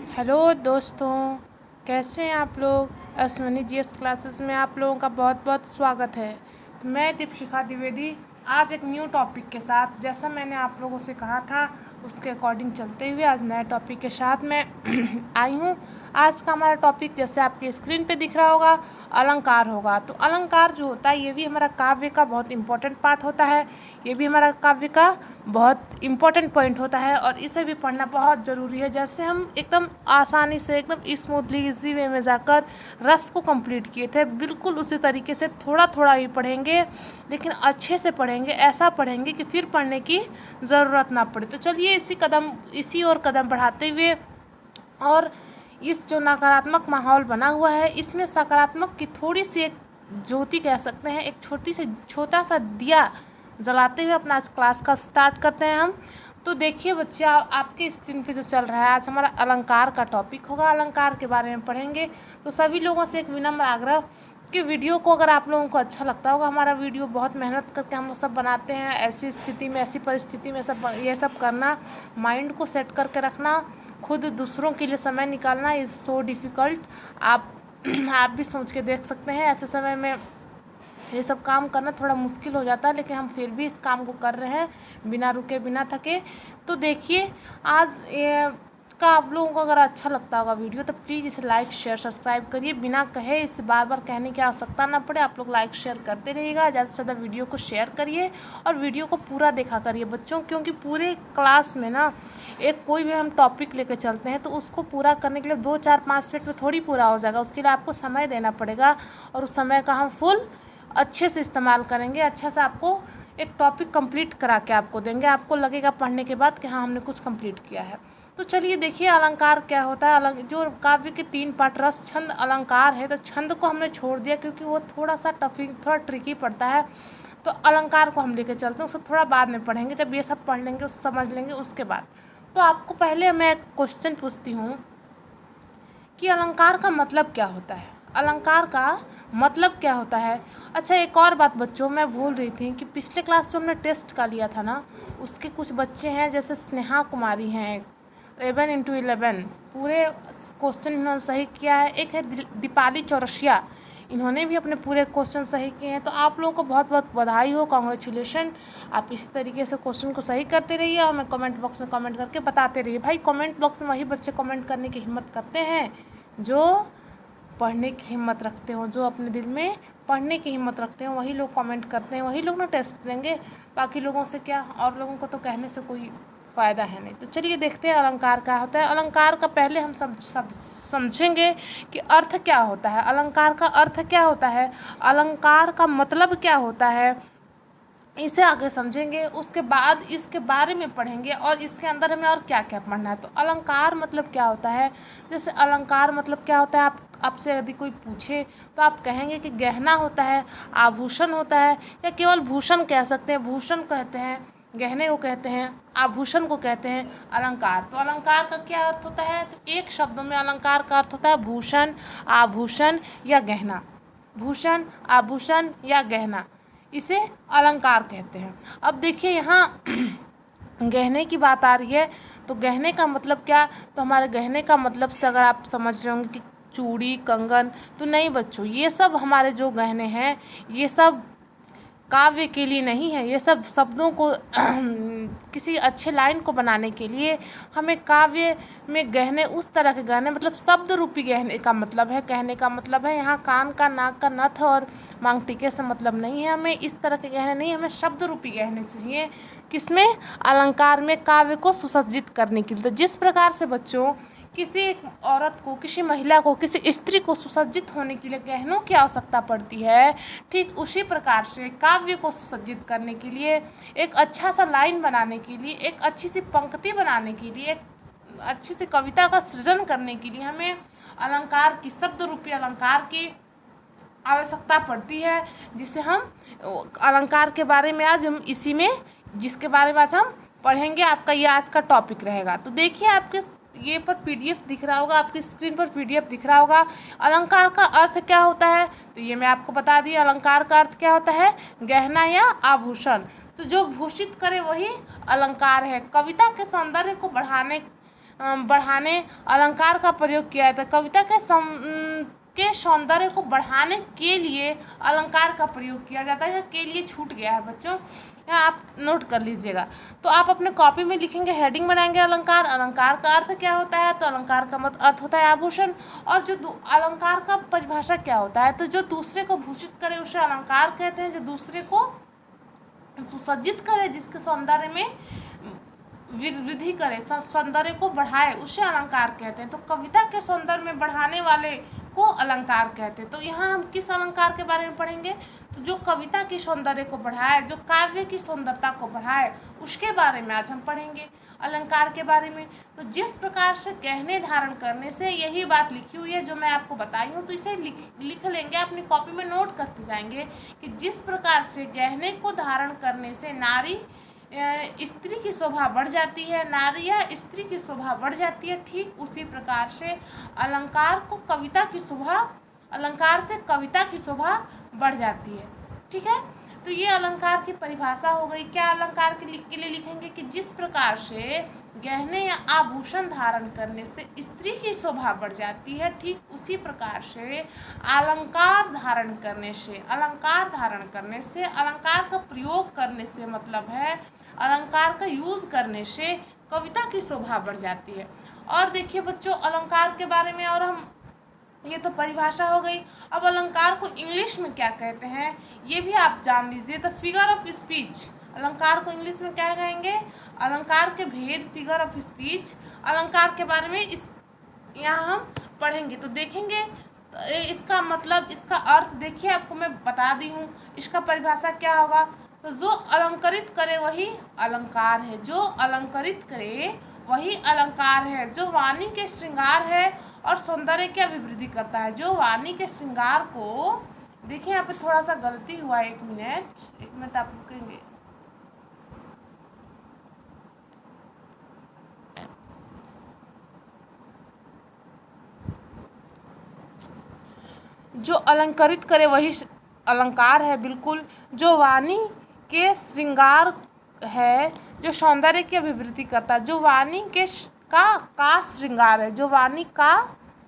Hello दोस्तों, कैसे हैं आप लोग। अश्विनी जीएस क्लासेस में आप लोगों का बहुत बहुत स्वागत है। मैं दीपशिखा द्विवेदी आज एक न्यू टॉपिक के साथ, जैसा मैंने आप लोगों से कहा था उसके अकॉर्डिंग चलते हुए आज नए टॉपिक के साथ मैं आई हूँ। आज का हमारा टॉपिक जैसे आपके स्क्रीन पे दिख रहा होगा, अलंकार होगा। तो अलंकार जो होता है ये भी हमारा काव्य का बहुत इम्पोर्टेंट पार्ट होता है, ये भी हमारा काव्य का बहुत इम्पोर्टेंट पॉइंट होता है और इसे भी पढ़ना बहुत ज़रूरी है। जैसे हम एकदम आसानी से एकदम स्मूथली इजी वे में जाकर रस को कंप्लीट किए थे, बिल्कुल उसी तरीके से थोड़ा थोड़ा ही पढ़ेंगे, लेकिन अच्छे से पढ़ेंगे, ऐसा पढ़ेंगे कि फिर पढ़ने की ज़रूरत ना पड़े। तो चलिए इसी और कदम बढ़ाते हुए और इस जो नकारात्मक माहौल बना हुआ है इसमें सकारात्मक की थोड़ी सी एक ज्योति कह सकते हैं, एक छोटा सा दिया जलाते हुए अपना आज क्लास का स्टार्ट करते हैं हम। तो देखिए बच्चे, आपके स्क्रीन पे जो चल रहा है आज हमारा अलंकार का टॉपिक होगा, अलंकार के बारे में पढ़ेंगे। तो सभी लोगों से एक विनम्र आग्रह कि वीडियो को अगर आप लोगों को अच्छा लगता होगा, हमारा वीडियो बहुत मेहनत करके हम लोग सब बनाते हैं, ऐसी स्थिति में ऐसी परिस्थिति में ये सब करना, माइंड को सेट करके रखना, खुद दूसरों के लिए समय निकालना इज़ सो डिफ़िकल्ट। आप आप भी सोच के देख सकते हैं, ऐसे समय में ये सब काम करना थोड़ा मुश्किल हो जाता है, लेकिन हम फिर भी इस काम को कर रहे हैं बिना रुके बिना थके। तो देखिए आज ये का आप लोगों को अगर अच्छा लगता होगा वीडियो तो प्लीज़ इसे लाइक शेयर सब्सक्राइब करिए, बिना कहे इसे बार बार कहने की आवश्यकता ना पड़े, आप लोग लाइक शेयर करते रहिएगा, ज़्यादा से ज़्यादा वीडियो को शेयर करिए और वीडियो को पूरा देखा करिए बच्चों, क्योंकि पूरे क्लास में ना एक कोई भी हम टॉपिक लेकर चलते हैं तो उसको पूरा करने के लिए 2 4 5 मिनट में थोड़ी पूरा हो जाएगा, उसके लिए आपको समय देना पड़ेगा और उस समय का हम फुल अच्छे से इस्तेमाल करेंगे, अच्छा से आपको एक टॉपिक कंप्लीट करा के आपको देंगे, आपको लगेगा पढ़ने के बाद कि हाँ हमने कुछ कंप्लीट किया है। तो चलिए देखिए अलंकार क्या होता है। जो काव्य के 3 पार्ट रस छंद अलंकार है, तो छंद को हमने छोड़ दिया क्योंकि वो थोड़ा सा थोड़ा ट्रिकी पड़ता है, तो अलंकार को हम लेके चलते हैं, उसको थोड़ा बाद में पढ़ेंगे, जब ये सब पढ़ लेंगे उस समझ लेंगे उसके बाद। तो आपको पहले मैं एक क्वेश्चन पूछती हूँ कि अलंकार का मतलब क्या होता है, अलंकार का मतलब क्या होता है। अच्छा एक और बात बच्चों, मैं भूल रही थी कि पिछले क्लास जो हमने टेस्ट का लिया था ना, उसके कुछ बच्चे हैं जैसे स्नेहा कुमारी हैं 11 into 11 पूरे क्वेश्चन इन्होंने सही किया है, एक है दीपाली चौरसिया, इन्होंने भी अपने पूरे क्वेश्चन सही किए हैं। तो आप लोगों को बहुत बहुत बधाई हो, कॉन्ग्रेचुलेशन। आप इस तरीके से क्वेश्चन को सही करते रहिए और हमें कमेंट बॉक्स में कमेंट करके बताते रहिए। भाई कमेंट बॉक्स में वही बच्चे कमेंट करने की हिम्मत करते हैं जो पढ़ने की हिम्मत रखते हो, जो अपने दिल में पढ़ने की हिम्मत रखते हैं, वही लोग कमेंट करते हैं, वही लोग ना टेस्ट देंगे। बाकी लोगों से क्या, और लोगों को तो कहने से कोई फ़ायदा है नहीं। तो चलिए देखते हैं अलंकार क्या होता है। अलंकार का पहले हम सब समझेंगे कि अर्थ क्या होता है, अलंकार का अर्थ क्या होता है, अलंकार का मतलब क्या होता है, इसे आगे समझेंगे, उसके बाद इसके बारे में पढ़ेंगे और इसके अंदर हमें और क्या क्या पढ़ना है। तो अलंकार मतलब क्या होता है, जैसे अलंकार मतलब क्या होता है, आपसे यदि कोई पूछे तो आप कहेंगे कि गहना होता है, आभूषण होता है, या केवल भूषण कह सकते हैं, भूषण कहते हैं, गहने को कहते हैं, आभूषण को कहते हैं अलंकार। तो अलंकार का क्या अर्थ होता है, तो एक शब्द में अलंकार का अर्थ होता है भूषण, आभूषण या गहना, भूषण, आभूषण या गहना, इसे अलंकार कहते हैं। अब देखिए यहाँ गहने की बात आ रही है, तो गहने का मतलब क्या, तो हमारे गहने का मतलब से अगर आप समझ रहे होंगे कि चूड़ी कंगन, तो नहीं बच्चों, ये सब हमारे जो गहने हैं ये सब काव्य के लिए नहीं है, ये सब शब्दों को किसी अच्छे लाइन को बनाने के लिए हमें काव्य में गहने, उस तरह के गहने, मतलब शब्द रूपी गहने का मतलब है, कहने का मतलब है यहाँ कान का, नाक का नथ और मांग टीके से मतलब नहीं है, हमें इस तरह के गहने नहीं, हमें शब्द रूपी गहने चाहिए, किसमें, अलंकार में, काव्य को सुसज्जित करने के लिए। तो जिस प्रकार से बच्चों किसी एक औरत को, किसी महिला को, किसी स्त्री को सुसज्जित होने के लिए गहनों की आवश्यकता पड़ती है, ठीक उसी प्रकार से काव्य को सुसज्जित करने के लिए, एक अच्छा सा लाइन बनाने के लिए, एक अच्छी सी पंक्ति बनाने के लिए, एक अच्छी सी कविता का सृजन करने के लिए हमें अलंकार की, शब्द रूपी अलंकार की आवश्यकता पड़ती है, जिसे हम अलंकार के बारे में आज हम इसी में, जिसके बारे में आज हम पढ़ेंगे, आपका ये आज का टॉपिक रहेगा। तो देखिए आपके ये पर पीडीएफ दिख रहा होगा, आपकी स्क्रीन पर पीडीएफ दिख रहा होगा। अलंकार का अर्थ क्या होता है, तो ये मैं आपको बता दी, अलंकार का अर्थ क्या होता है, गहना या आभूषण। तो जो भूषित करे वही अलंकार है, कविता के सौंदर्य को बढ़ाने अलंकार का प्रयोग किया जाता है। कविता के सौंदर्य को बढ़ाने के लिए अलंकार का प्रयोग किया जाता है। के लिए छूट गया है बच्चों, यहाँ आप नोट कर लीजिएगा। तो आप अपने कॉपी में लिखेंगे, हेडिंग बनाएंगे अलंकार। अलंकार का अर्थ क्या होता है? तो अलंकार का अर्थ होता है आभूषण। और जो अलंकार का परिभाषा क्या होता है? तो जो दूसरे को भूषित करे उसे अलंकार कहते हैं। जो दूसरे को सुसज्जित करे, जिसके सौंदर्य में वृद्धि करे, सौंदर्य को बढ़ाए, उसे अलंकार कहते हैं। तो कविता के सौंदर्य में बढ़ाने वाले को अलंकार कहते हैं। तो यहाँ हम किस अलंकार के बारे में पढ़ेंगे? तो जो कविता की सौंदर्य को बढ़ाए, जो काव्य की सुंदरता को बढ़ाए, उसके बारे में आज हम पढ़ेंगे, अलंकार के बारे में। तो जिस प्रकार से गहने धारण करने से, यही बात लिखी हुई है जो मैं आपको बताई हूँ, तो इसे लिख लेंगे, अपनी कॉपी में नोट करते जाएंगे कि जिस प्रकार से गहने को धारण करने से नारी स्त्री की शोभा बढ़ जाती है, नारी या स्त्री की शोभा बढ़ जाती है, ठीक उसी प्रकार से अलंकार को कविता की शोभा, अलंकार से कविता की शोभा बढ़ जाती है। ठीक है, तो ये अलंकार की परिभाषा हो गई। क्या अलंकार के लिए लिखेंगे कि जिस प्रकार से गहने या आभूषण धारण करने से स्त्री की शोभा बढ़ जाती है, ठीक उसी प्रकार से अलंकार धारण करने से, अलंकार धारण करने से, अलंकार का प्रयोग करने से मतलब है अलंकार का यूज़ करने से कविता की शोभा बढ़ जाती है। और देखिए बच्चों, अलंकार के बारे में और हम, ये तो परिभाषा हो गई। अब अलंकार को इंग्लिश में क्या कहते हैं ये भी आप जान लीजिए। द फिगर ऑफ स्पीच, अलंकार को इंग्लिश में क्या कहेंगे? अलंकार के भेद, फिगर ऑफ स्पीच, अलंकार के बारे में इस यहाँ हम पढ़ेंगे। तो देखेंगे इसका मतलब, इसका अर्थ देखिए, आपको मैं बता दी हूँ। इसका परिभाषा क्या होगा? तो जो अलंकृत करे वही अलंकार है, जो अलंकृत करे वही अलंकार है, जो वाणी के श्रृंगार है और सौंदर्य की अभिवृद्धि करता है। जो वाणी के श्रृंगार को, देखिए यहाँ पे थोड़ा सा गलती हुआ, एक मिनट आप रुकेंगे। जो अलंकृत करे वही अलंकार है, बिल्कुल। जो वाणी के श्रृंगार है, जो सौंदर्य की अभिवृद्धि करता है, जो वाणी के का श्रृंगार है, जो वाणी का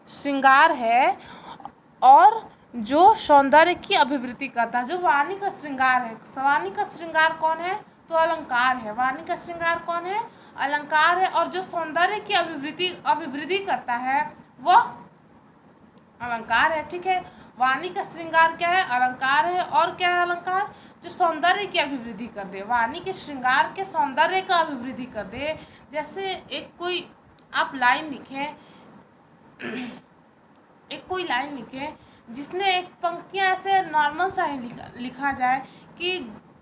श्रृंगार है और जो सौंदर्य की अभिवृद्धि करता है। जो वाणी का श्रृंगार है, वाणी का श्रृंगार कौन है? तो अलंकार है। वाणी का श्रृंगार कौन है? अलंकार है। और जो सौंदर्य की अभिवृद्धि करता है वह अलंकार है। ठीक है, वाणी का श्रृंगार क्या है? अलंकार है। और क्या है अलंकार? जो सौंदर्य की अभिवृद्धि कर दे, वाणी के श्रृंगार के सौंदर्य का अभिवृद्धि कर दे। जैसे एक कोई आप लाइन लिखें, एक कोई लाइन लिखें जिसने एक पंक्तियाँ ऐसे नॉर्मल सा ही लिखा जाए कि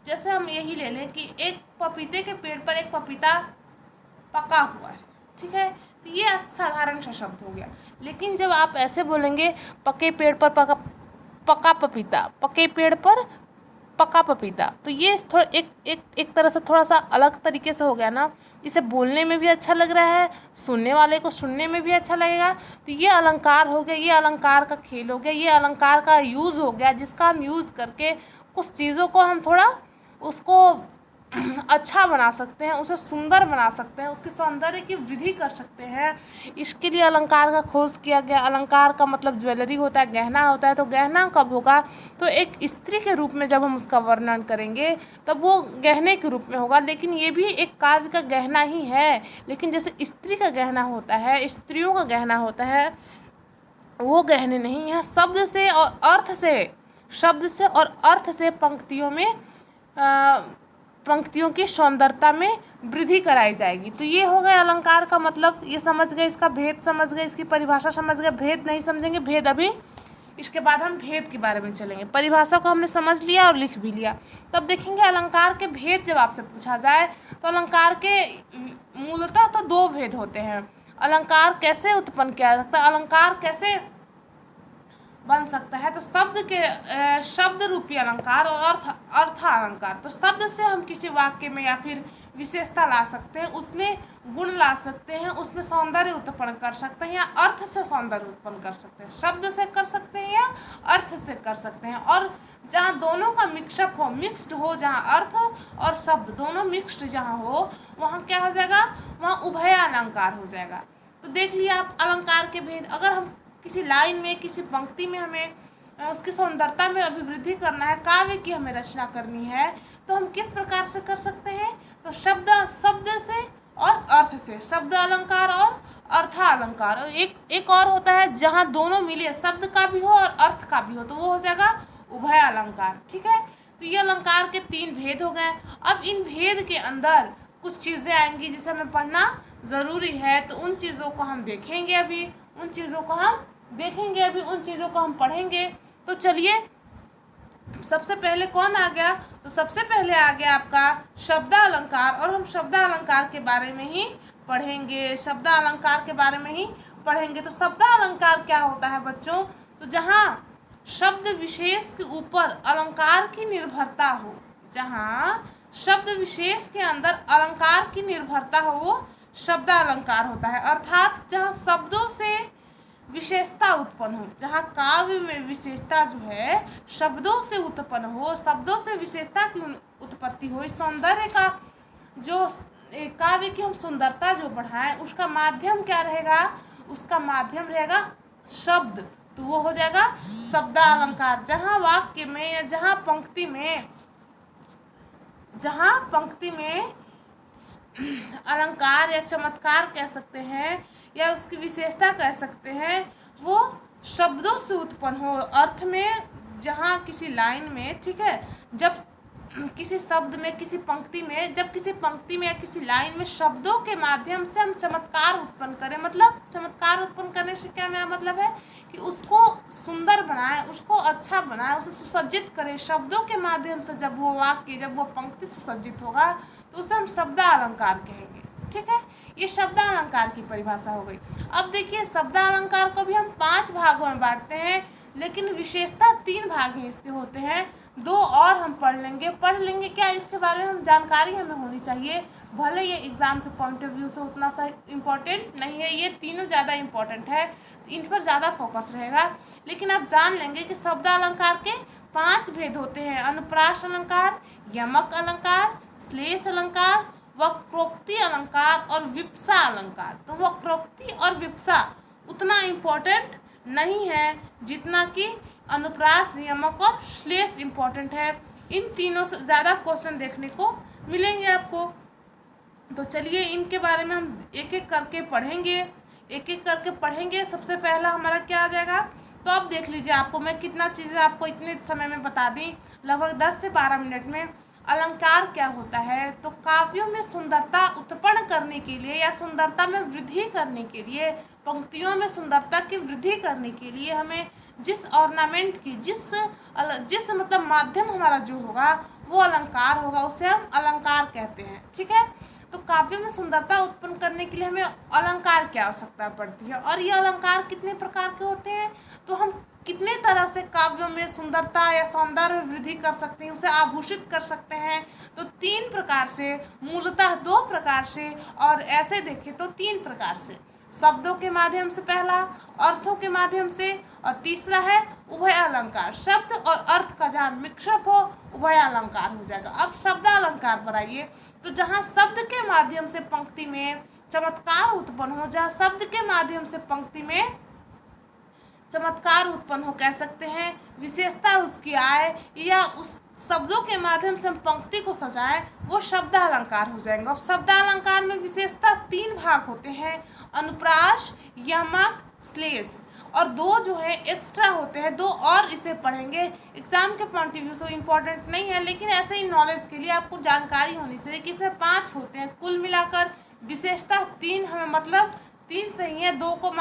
जैसे हम यही ले लें कि एक पपीते के पेड़ पर एक पपीता पका हुआ है। ठीक है, तो ये साधारण सा शब्द हो गया। लेकिन जब आप ऐसे बोलेंगे पके पेड़ पर पका पपीता, पके पेड़ पर पका पपीता, तो ये थोड़ा एक तरह से थोड़ा सा अलग तरीके से हो गया ना। इसे बोलने में भी अच्छा लग रहा है, सुनने वाले को सुनने में भी अच्छा लगेगा। तो ये अलंकार हो गया, ये अलंकार का खेल हो गया, ये अलंकार का यूज़ हो गया, जिसका हम यूज़ करके कुछ चीज़ों को हम थोड़ा उसको अच्छा बना सकते हैं, उसे सुंदर बना सकते हैं, उसके सौंदर्य की वृद्धि कर सकते हैं। इसके लिए अलंकार का खोज किया गया। अलंकार का मतलब ज्वेलरी होता है, गहना होता है। तो गहना कब होगा? तो एक स्त्री के रूप में जब हम उसका वर्णन करेंगे तब वो गहने के रूप में होगा। लेकिन ये भी एक काव्य का गहना ही है। लेकिन जैसे स्त्री का गहना होता है, स्त्रियों का गहना होता है, वो गहने नहीं है। शब्द से और अर्थ से पंक्तियों की सौंदर्यता में वृद्धि कराई जाएगी। तो ये हो गया अलंकार का मतलब। ये समझ गए, इसका भेद समझ गए, इसकी परिभाषा समझ गए। भेद नहीं समझेंगे, भेद अभी इसके बाद हम भेद के बारे में चलेंगे। परिभाषा को हमने समझ लिया और लिख भी लिया। तब देखेंगे अलंकार के भेद जब आपसे पूछा जाए तो अलंकार के मूलतः तो दो भेद होते हैं। अलंकार कैसे उत्पन्न किया जा सकता है, अलंकार कैसे बन सकता है? तो शब्द रूपी अलंकार और अर्थ अलंकार। तो शब्द से हम किसी वाक्य में या फिर विशेषता ला सकते हैं, उसमें गुण ला सकते हैं, उसमें सौंदर्य उत्पन्न कर सकते हैं, या अर्थ से सौंदर्य उत्पन्न कर सकते हैं। शब्द से कर सकते हैं या अर्थ से कर सकते हैं। और जहाँ दोनों का मिक्सअप हो, मिक्स्ड हो, जहाँ अर्थ और शब्द दोनों मिक्स्ड जहाँ हो, वहाँ क्या हो जाएगा? वहाँ उभय अलंकार हो जाएगा। तो देख लिया आप अलंकार के भेद। अगर हम किसी लाइन में, किसी पंक्ति में हमें उसकी सौंदर्यता में अभिवृद्धि करना है, काव्य की हमें रचना करनी है, तो हम किस प्रकार से कर सकते हैं? तो शब्द से और अर्थ से, शब्द अलंकार और अर्था अलंकार। और एक और होता है जहाँ दोनों मिले, शब्द का भी हो और अर्थ का भी हो, तो वो हो जाएगा उभय अलंकार। ठीक है, तो ये अलंकार के 3 भेद हो गए। अब इन भेद के अंदर कुछ चीज़ें आएंगी जिसे हमें पढ़ना ज़रूरी है, तो उन चीज़ों को हम देखेंगे अभी, उन चीज़ों को हम पढ़ेंगे। तो चलिए, सबसे पहले कौन आ गया? तो सबसे पहले आ गया आपका शब्दालंकार, और हम शब्दालंकार के बारे में ही पढ़ेंगे, शब्दालंकार के बारे में ही पढ़ेंगे। तो शब्दालंकार क्या होता है बच्चों? तो जहाँ शब्द विशेष के ऊपर अलंकार की निर्भरता हो, जहाँ शब्द विशेष के अंदर अलंकार की निर्भरता हो, वो शब्दालंकार होता है। अर्थात जहाँ शब्दों से विशेषता उत्पन्न हो, जहाँ काव्य में विशेषता जो है शब्दों से उत्पन्न हो, शब्दों से विशेषता की उत्पत्ति हो, इस सौंदर्य का जो काव्य की हम सुंदरता जो बढ़ाएं, उसका माध्यम क्या रहेगा? उसका माध्यम रहेगा शब्द, तो वो हो जाएगा शब्दालंकार। जहाँ वाक्य में या जहाँ पंक्ति में अलंकार या चमत्कार कह सकते हैं, या उसकी विशेषता कह सकते हैं, वो शब्दों से उत्पन्न हो। अर्थ में, जहाँ किसी लाइन में, ठीक है, जब किसी शब्द में, किसी पंक्ति में, जब किसी पंक्ति में या किसी लाइन में शब्दों के माध्यम से हम चमत्कार उत्पन्न करें, मतलब चमत्कार उत्पन्न करने से क्या मेरा मतलब है कि उसको सुंदर बनाएं, उसको अच्छा बनाएं, उसे सुसज्जित करें शब्दों के माध्यम से। जब वो वाक्य, जब वो पंक्ति सुसज्जित होगा, तो उसे हम शब्दालंकार कहेंगे। ठीक है, ये शब्दालंकार की परिभाषा हो गई। अब देखिए, शब्दालंकार को भी हम 5 भागों में बांटते हैं, लेकिन विशेषता 3 भाग ही इसके होते हैं। 2 और हम पढ़ लेंगे क्या, इसके बारे में हम जानकारी हमें होनी चाहिए। भले ये एग्ज़ाम के पॉइंट ऑफ व्यू से उतना सा इम्पोर्टेंट नहीं है, ये तीनों ज़्यादा इम्पोर्टेंट है, इन पर ज़्यादा फोकस रहेगा, लेकिन आप जान लेंगे कि शब्दालंकार के 5 भेद होते हैं: अनुप्रास अलंकार, यमक अलंकार, श्लेष अलंकार, वक्रोक्ति अलंकार और विप्सा अलंकार। तो वक्रोक्ति और विप्सा उतना इम्पोर्टेंट नहीं है जितना कि अनुप्रास, यमक और श्लेष इम्पोर्टेंट है। इन तीनों से ज़्यादा क्वेश्चन देखने को मिलेंगे आपको। तो चलिए, इनके बारे में हम एक एक करके पढ़ेंगे। सबसे पहला हमारा क्या आ जाएगा? तो अब देख लीजिए, आपको मैं कितना चीज़ें आपको इतने समय में बता दी, लगभग 10 से 12 मिनट में। अलंकार क्या होता है? तो काव्यों में सुंदरता उत्पन्न करने के लिए या सुंदरता में वृद्धि करने के लिए, पंक्तियों में सुंदरता की वृद्धि करने के लिए हमें जिस ऑर्नामेंट की, जिस मतलब माध्यम हमारा जो होगा वो अलंकार होगा, उसे हम अलंकार कहते हैं। ठीक है, तो काव्यों में सुंदरता उत्पन्न करने के लिए हमें अलंकार की आवश्यकता पड़ती है। और ये अलंकार कितने प्रकार के होते हैं? तो हम कितने तरह से काव्यों में सुंदरता या सौंदर्य वृद्धि कर सकते हैं, उसे आभूषित कर सकते हैं। तो 3 प्रकार से, मूलतः 2 प्रकार से, और ऐसे देखें तो 3 प्रकार से। शब्दों के माध्यम से पहला, अर्थों के माध्यम से, और तीसरा है उभय अलंकार। शब्द और अर्थ का जहाँ मिक्सअप हो, उभय अलंकार हो जाएगा। अब शब्दालंकार पर आइए। तो जहाँ शब्द के माध्यम से पंक्ति में चमत्कार उत्पन्न हो, जहाँ शब्द के माध्यम से पंक्ति में चमत्कार उत्पन्न हो, कह सकते हैं विशेषता उसकी आए, या उस शब्दों के माध्यम से हम पंक्ति को सजाएं, वो शब्दालंकार हो जाएंगे। अब शब्दालंकार में विशेषता 3 भाग होते हैं: अनुप्रास, यमक, श्लेष, और 2 जो है एक्स्ट्रा होते हैं, 2 और इसे पढ़ेंगे। एग्जाम के पॉइंट ऑफ व्यू से इम्पोर्टेंट नहीं है, लेकिन ऐसे ही नॉलेज के लिए आपको जानकारी होनी चाहिए कि इसमें 5 होते हैं। कुल मिलाकर विशेषता 3 हमें, मतलब 3 सही है, 2 को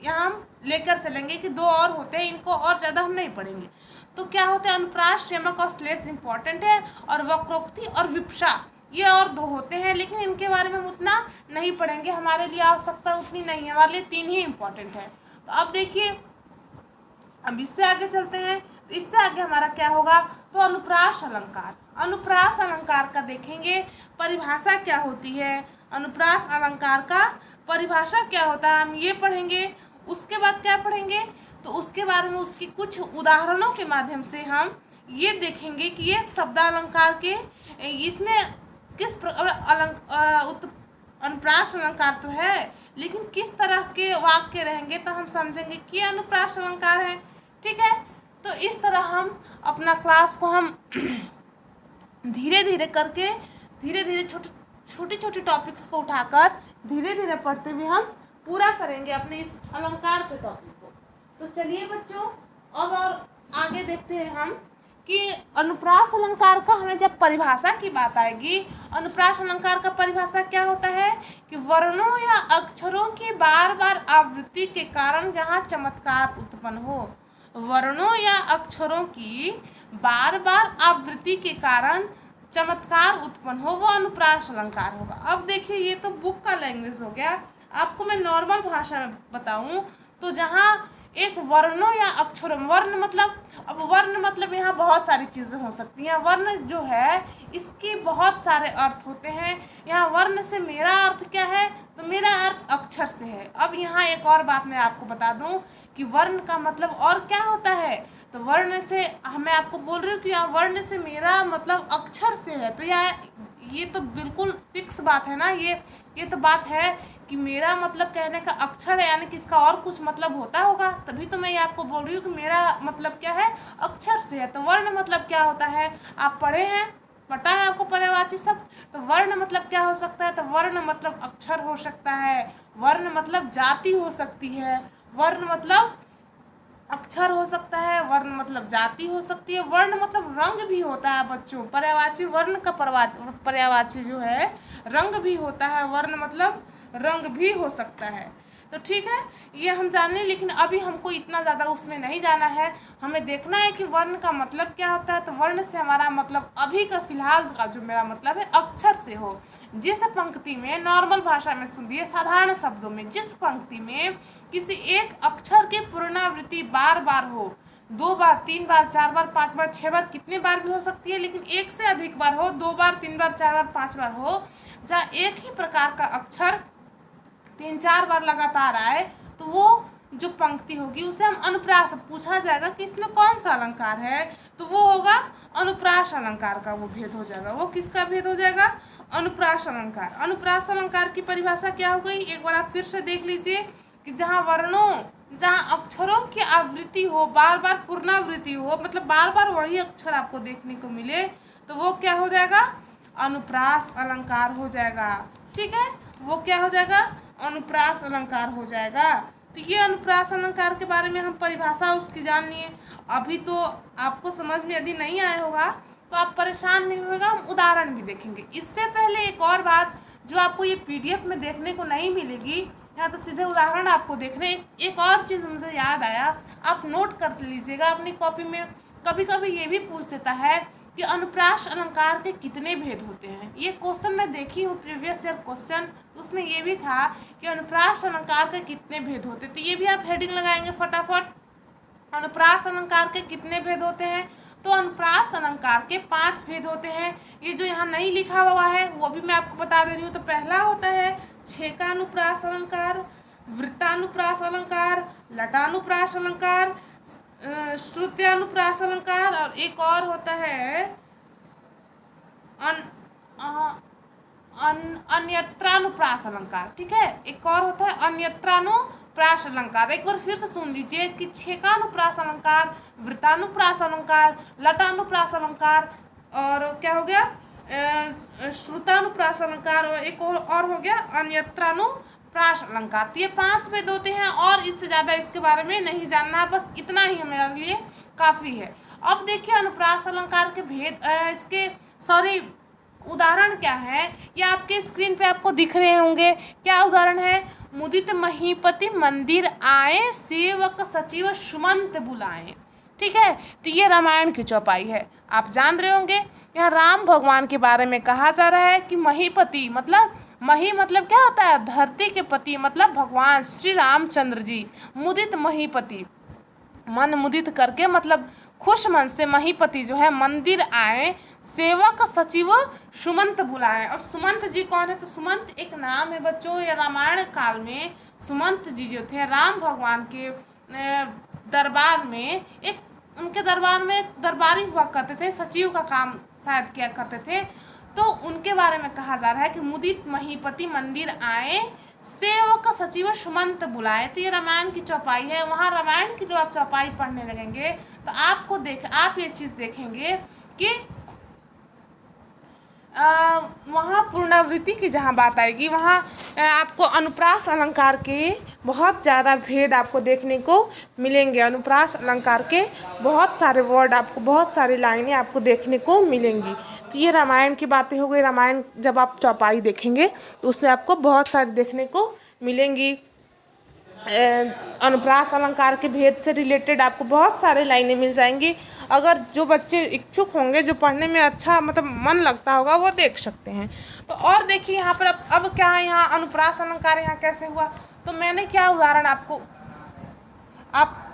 यहाँ हम लेकर चलेंगे कि 2 और होते हैं, इनको और ज़्यादा हम नहीं पढ़ेंगे। तो क्या होते हैं? अनुप्रास, यमक और श्लेष इंपॉर्टेंट है, और वक्रोक्ति और विप्सा ये और 2 होते हैं, लेकिन इनके बारे में हम उतना नहीं पढ़ेंगे, हमारे लिए आवश्यकता उतनी नहीं है, हमारे लिए 3 ही इम्पोर्टेंट है। तो अब देखिए, अब इससे आगे चलते हैं। तो इससे आगे हमारा क्या होगा? तो अनुप्रास अलंकार। अनुप्रास अलंकार का देखेंगे परिभाषा क्या होती है, अनुप्रास अलंकार का परिभाषा क्या होता है, हम ये पढ़ेंगे। उसके बाद क्या पढ़ेंगे? तो उसके बारे में उसकी कुछ उदाहरणों के माध्यम से हम ये देखेंगे कि ये शब्दालंकार के, इसमें किस अनुप्रास अलंकार तो है, लेकिन किस तरह के वाक्य रहेंगे तो हम समझेंगे कि ये अनुप्रास अलंकार है। ठीक है, तो इस तरह हम अपना क्लास को हम धीरे धीरे करके, धीरे धीरे छोटी छोटी टॉपिक्स को उठाकर धीरे धीरे पढ़ते हुए हम पूरा करेंगे अपने इस अलंकार के टॉपिक को। तो चलिए बच्चों, अब और आगे देखते हैं हम कि अनुप्रास अलंकार का हमें जब परिभाषा की बात आएगी, अनुप्रास अलंकार का परिभाषा क्या होता है कि वर्णों या अक्षरों की बार बार आवृत्ति के कारण जहाँ चमत्कार उत्पन्न हो। वर्णों या अक्षरों की बार बार आवृत्ति के कारण चमत्कार उत्पन्न हो, वो अनुप्रास अलंकार होगा। अब देखिए, ये तो बुक का लैंग्वेज हो गया, आपको मैं नॉर्मल भाषा में बताऊं तो जहाँ एक वर्णों या अक्षरों, वर्ण मतलब, अब वर्ण मतलब यहाँ बहुत सारी चीज़ें हो सकती हैं। वर्ण जो है इसके बहुत सारे अर्थ होते हैं। यहाँ वर्ण से मेरा अर्थ क्या है, तो मेरा अर्थ अक्षर से है। अब यहाँ एक और बात मैं आपको बता दूँ कि वर्ण का मतलब और क्या होता है। तो वर्ण से मैं आपको बोल रही हूँ कि यहाँ वर्ण से मेरा मतलब अक्षर से है। तो ये तो बिल्कुल फिक्स बात है ना, ये तो बात है कि मेरा मतलब कहने का अक्षर है, यानी कि इसका और कुछ मतलब होता होगा, तभी तो मैं ये आपको बोल रही हूँ कि मेरा मतलब क्या है, अक्षर से है। तो वर्ण मतलब क्या होता है, आप पढ़े हैं, पता है आपको पर्यायवाची शब्द। तो वर्ण मतलब क्या हो सकता है, तो वर्ण मतलब अक्षर हो सकता है, वर्ण मतलब जाति हो सकती है, वर्ण मतलब अक्षर हो सकता है, वर्ण मतलब जाति हो सकती है, वर्ण मतलब रंग भी होता है बच्चों। पर्यायवाची वर्ण का पर्यायवाची जो है रंग भी होता है, वर्ण मतलब रंग भी हो सकता है। तो ठीक है, ये हम जान लें, लेकिन अभी हमको इतना ज़्यादा उसमें नहीं जाना है। हमें देखना है कि वर्ण का मतलब क्या होता है। तो वर्ण से हमारा मतलब अभी का फिलहाल का जो मेरा मतलब है अक्षर से हो। जिस पंक्ति में, नॉर्मल भाषा में सुनिए, साधारण शब्दों में, जिस पंक्ति में किसी एक अक्षर की पुनरावृत्ति बार बार हो, 2 बार, 3 बार, 4 बार, 5 बार, 6 बार, कितने बार भी हो सकती है, लेकिन एक से अधिक बार हो, 2 बार, 3 बार, 4 बार, 5 बार हो, जहाँ एक ही प्रकार का अक्षर 3-4 बार लगातार आए, तो वो जो पंक्ति होगी उसे हम अनुप्रास, पूछा जाएगा कि इसमें कौन सा अलंकार है, तो वो होगा अनुप्रास अलंकार का, वो भेद हो जाएगा। वो किसका भेद हो जाएगा, अनुप्रास अलंकार। अनुप्रास अलंकार की परिभाषा क्या हो गई, एक बार आप फिर से देख लीजिए कि जहाँ वर्णों, जहाँ अक्षरों की आवृत्ति हो, बार बार पुनरावृत्ति हो, मतलब बार बार वही अक्षर आपको देखने को मिले, तो वो क्या हो जाएगा, अनुप्रास अलंकार हो जाएगा। ठीक है, वो क्या हो जाएगा, अनुप्रास अलंकार हो जाएगा। तो ये अनुप्रास अलंकार के बारे में हम परिभाषा उसकी जान लिए। अभी तो आपको समझ में यदि नहीं आया होगा तो आप परेशान नहीं होगा, हम उदाहरण भी देखेंगे। इससे पहले एक और बात जो आपको ये पीडीएफ में देखने को नहीं मिलेगी, यहाँ तो सीधे उदाहरण आपको देखने, एक और चीज़ मुझे याद आया, आप नोट कर लीजिएगा अपनी कॉपी में। कभी कभी ये भी पूछ देता है कि अनुप्रास अलंकार के कितने भेद होते हैं। ये क्वेश्चन मैं देखी हूँ प्रीवियस ईयर क्वेश्चन, तो उसमें ये भी था कि अनुप्रास अलंकार के कितने भेद होते हैं। तो ये भी आप हेडिंग लगाएंगे फटाफट, अनुप्रास अलंकार के कितने भेद होते हैं। तो अनुप्रास अलंकार के 5 भेद होते हैं। ये जो यहाँ नहीं लिखा हुआ है वो भी मैं आपको बता दे रही हूँ। तो पहला होता है छेकानुप्रास अलंकार, वृत्तानुप्रास अलंकार, लटानुप्रास अलंकार, श्रुत्यानुप्रास अलंकार, और एक और होता है अन्यत्रानुप्रास अलंकार। ठीक है, एक और होता है अन्यत्रानुप्रास अलंकार। एक बार फिर से सुन लीजिए कि छेकानुप्रास अलंकार, वृत्तानुप्रास अलंकार, लटानुप्रास अलंकार, और क्या हो गया, श्रुतानुप्रास अलंकार, और एक और हो गया अन्यत्रानुप्रास अलंकार। तो ये 5 भेद होते हैं, और इससे ज़्यादा इसके बारे में नहीं जानना, बस इतना ही हमारे लिए काफ़ी है। अब देखिए अनुप्रास अलंकार के भेद, इसके उदाहरण क्या है, ये आपके स्क्रीन पे आपको दिख रहे होंगे। क्या उदाहरण है, मुदित महीपति मंदिर आए, सेवक सचिव सुमंत बुलाए। ठीक है, तो ये रामायण की चौपाई है, आप जान रहे होंगे। यहाँ राम भगवान के बारे में कहा जा रहा है कि महीपति मतलब, मही मतलब क्या होता है, धरती के पति, मतलब भगवान श्री रामचंद्र जी। मुदित महीपति, मन मुदित करके, मतलब खुश मन से महीपति जो है मंदिर आए, सेवक सचिव सुमंत बुलाए। अब सुमंत जी कौन है, तो सुमंत एक नाम है बच्चों। या रामायण काल में सुमंत जी जो थे राम भगवान के दरबार में, एक उनके दरबार में दरबारी हुआ करते थे, सचिव का काम शायद किया करते थे। तो उनके बारे में कहा जा रहा है कि मुदित महीपति मंदिर आए, सेवक सचिव सुमंत बुलाए। तो ये रामायण की चौपाई है। वहाँ रामायण की जब आप चौपाई पढ़ने लगेंगे तो आप ये चीज़ देखेंगे कि वहाँ पुनरावृत्ति की जहाँ बात आएगी वहाँ आपको अनुप्रास अलंकार के बहुत ज़्यादा भेद आपको देखने को मिलेंगे। अनुप्रास अलंकार के बहुत सारे वर्ड आपको, बहुत सारी लाइनें आपको देखने को मिलेंगी। तो ये रामायण की बातें हो गई। रामायण जब आप चौपाई देखेंगे तो उसमें आपको बहुत सारी देखने को मिलेंगी। अनुप्रास अलंकार के भेद से रिलेटेड आपको बहुत सारे लाइनें मिल जाएंगी। अगर जो बच्चे इच्छुक होंगे, जो पढ़ने में अच्छा मतलब मन लगता होगा, वो देख सकते हैं। तो और देखिए यहाँ पर अब क्या है, यहाँ अनुप्रास अलंकार यहाँ कैसे हुआ। तो मैंने क्या उदाहरण आपको, आप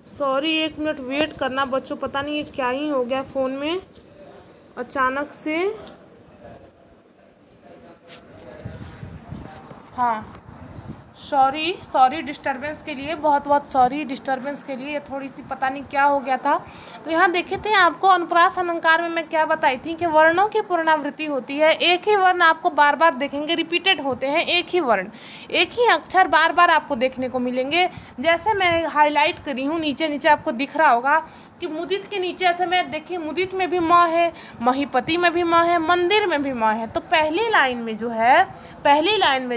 सॉरी 1 मिनट वेट करना बच्चों, पता नहीं ये क्या ही हो गया फ़ोन में अचानक से। हाँ, सॉरी डिस्टरबेंस के लिए, बहुत बहुत सॉरी डिस्टरबेंस के लिए। ये थोड़ी सी पता नहीं क्या हो गया था। तो यहाँ देखे थे आपको अनुप्रास अलंकार में मैं क्या बताई थी कि वर्णों की पुनरावृत्ति होती है। एक ही वर्ण आपको बार बार देखेंगे, रिपीटेड होते हैं। एक ही वर्ण, एक ही अक्षर बार बार आपको देखने को मिलेंगे। जैसे मैं हाईलाइट करी हूँ, नीचे नीचे आपको दिख रहा होगा कि मुदित के नीचे ऐसे में देखिए, मुदित में भी म है, महीपति में भी म है, मंदिर में भी म है। तो पहली लाइन में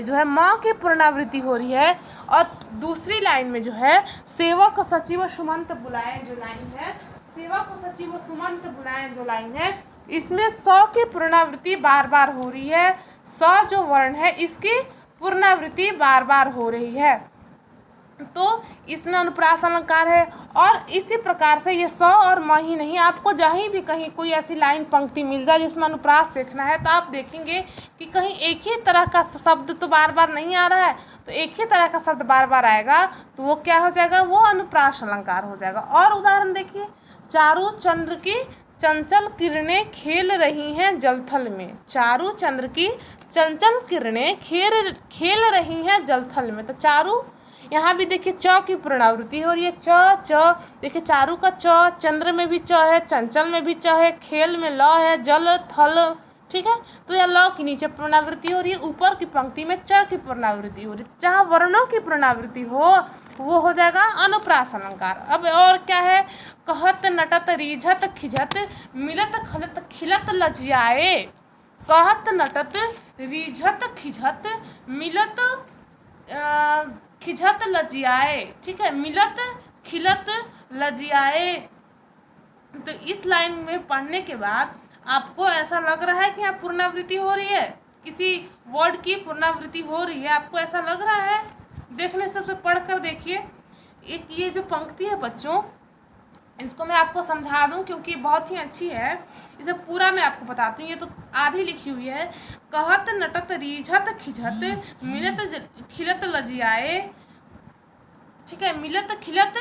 जो है म की पुनरावृत्ति हो रही है, और दूसरी लाइन में जो है सेवक सचिव सुमंत बुलाए जो लाइन है, सेवक सचिव सुमंत बुलाए जो लाइन है, इसमें स की पुनरावृत्ति बार बार हो रही है। स जो वर्ण है इसकी पुनरावृत्ति बार बार हो रही है। तो इसमें अनुप्रास अलंकार है। और इसी प्रकार से ये स और म ही नहीं, आपको जहीं भी कहीं कोई ऐसी लाइन पंक्ति मिल जाए जिसमें अनुप्रास देखना है, तो आप देखेंगे कि कहीं एक ही तरह का शब्द तो बार बार नहीं आ रहा है, तो एक ही तरह का शब्द बार बार आएगा, तो वो क्या हो जाएगा, वो अनुप्रास अलंकार हो जाएगा। और उदाहरण देखिए, चारू चंद्र की चंचल किरणें खेल रही हैं जलथल में। चारू चंद्र की चंचल किरणें खेल रही हैं जलथल में। तो चारू, यहाँ भी देखिए च की पुनरावृत्ति हो रही है। च देखिए, चारू का च, चंद्र में भी च है, चंचल में भी च है, खेल में ल है, जल थल, ठीक है। तो यह ल की नीचे पुनरावृत्ति हो रही है, ऊपर की पंक्ति में च की पुनरावृत्ति हो रही है। जहाँ वर्णों की पुनरावृत्ति हो वो हो जाएगा अनुप्रास अलंकार। अब और क्या है, कहत नटत रीझत खिझत मिलत खलत खिलत लजियाए। कहत नटत रीझत खिझत मिलत खिझत लजियाए, ठीक है, मिलत खिलत लजियाए। तो इस लाइन में पढ़ने के बाद आपको ऐसा लग रहा है कि यहाँ पुनरावृत्ति हो रही है, किसी वर्ड की पुनरावृत्ति हो रही है, आपको ऐसा लग रहा है। देखने सबसे पढ़कर देखिए, एक ये जो पंक्ति है बच्चों, इसको मैं आपको समझा दूं क्योंकि बहुत ही अच्छी है। इसे पूरा मैं आपको बताती हूँ, ये तो आधी लिखी हुई है। कहत नटत रीझत खिझत मिलत खिलत लजियाए, ठीक है, मिलत खिलत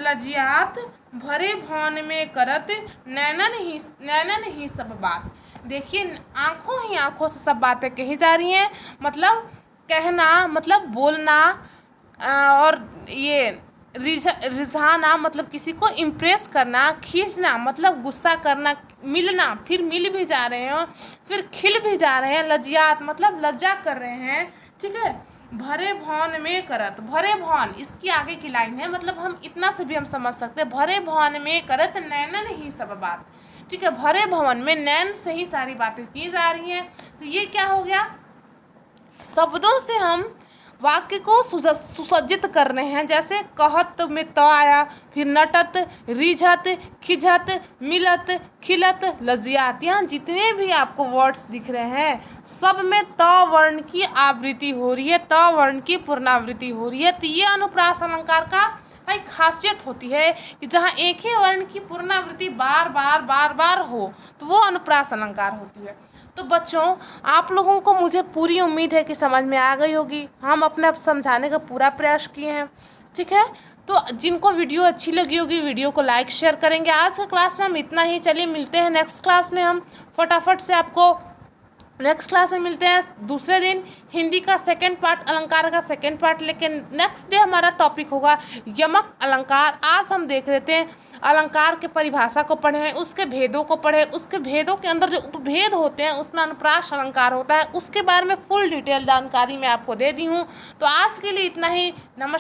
लजियात भरे भवन में करत नैनन ही सब बात। देखिए, आंखों से सब बातें कही जा रही हैं। मतलब कहना, मतलब बोलना, और ये रिझाना मतलब किसी को इम्प्रेस करना, खींचना मतलब गुस्सा करना, मिलना, फिर मिल भी जा रहे हैं, फिर खिल भी जा रहे हैं, लज्जात मतलब लज्जा कर रहे हैं, ठीक है। भरे भवन में करत, भरे भवन इसकी आगे की लाइन है, मतलब हम इतना से भी हम समझ सकते हैं, भरे भवन में करत नैनन ही सब बात, ठीक है। भरे भवन में नैन से ही सारी बातें की जा रही हैं। तो ये क्या हो गया, शब्दों से हम वाक्य को सुसज्जित कर रहे हैं। जैसे कहत में त आया, फिर नटत, रिझत, खिझत, मिलत, खिलत, लजियात, यहाँ जितने भी आपको वर्ड्स दिख रहे हैं सब में त वर्ण की आवृत्ति हो रही है, त वर्ण की पुनरावृत्ति हो रही है। तो ये अनुप्रास अलंकार का भाई खासियत होती है कि जहाँ एक ही वर्ण की पुनरावृत्ति बार बार हो तो वो अनुप्रास अलंकार होती है। तो बच्चों, आप लोगों को मुझे पूरी उम्मीद है कि समझ में आ गई होगी। हम अपने समझाने का पूरा प्रयास किए हैं, ठीक है। तो जिनको वीडियो अच्छी लगी होगी वीडियो को लाइक शेयर करेंगे। आज के क्लास में हम इतना ही, चलिए मिलते हैं नेक्स्ट क्लास में। हम फटाफट से आपको नेक्स्ट क्लास में मिलते हैं दूसरे दिन हिंदी का सेकंड पार्ट, अलंकार का सेकंड पार्ट लेके। नेक्स्ट डे हमारा टॉपिक होगा यमक अलंकार। आज हम देख लेते हैं अलंकार के परिभाषा को पढ़ें, उसके भेदों को पढ़ें, उसके भेदों के अंदर जो उपभेद होते हैं उसमें अनुप्रास अलंकार होता है, उसके बारे में फुल डिटेल जानकारी मैं आपको दे दी हूँ। तो आज के लिए इतना ही। नमस्कार।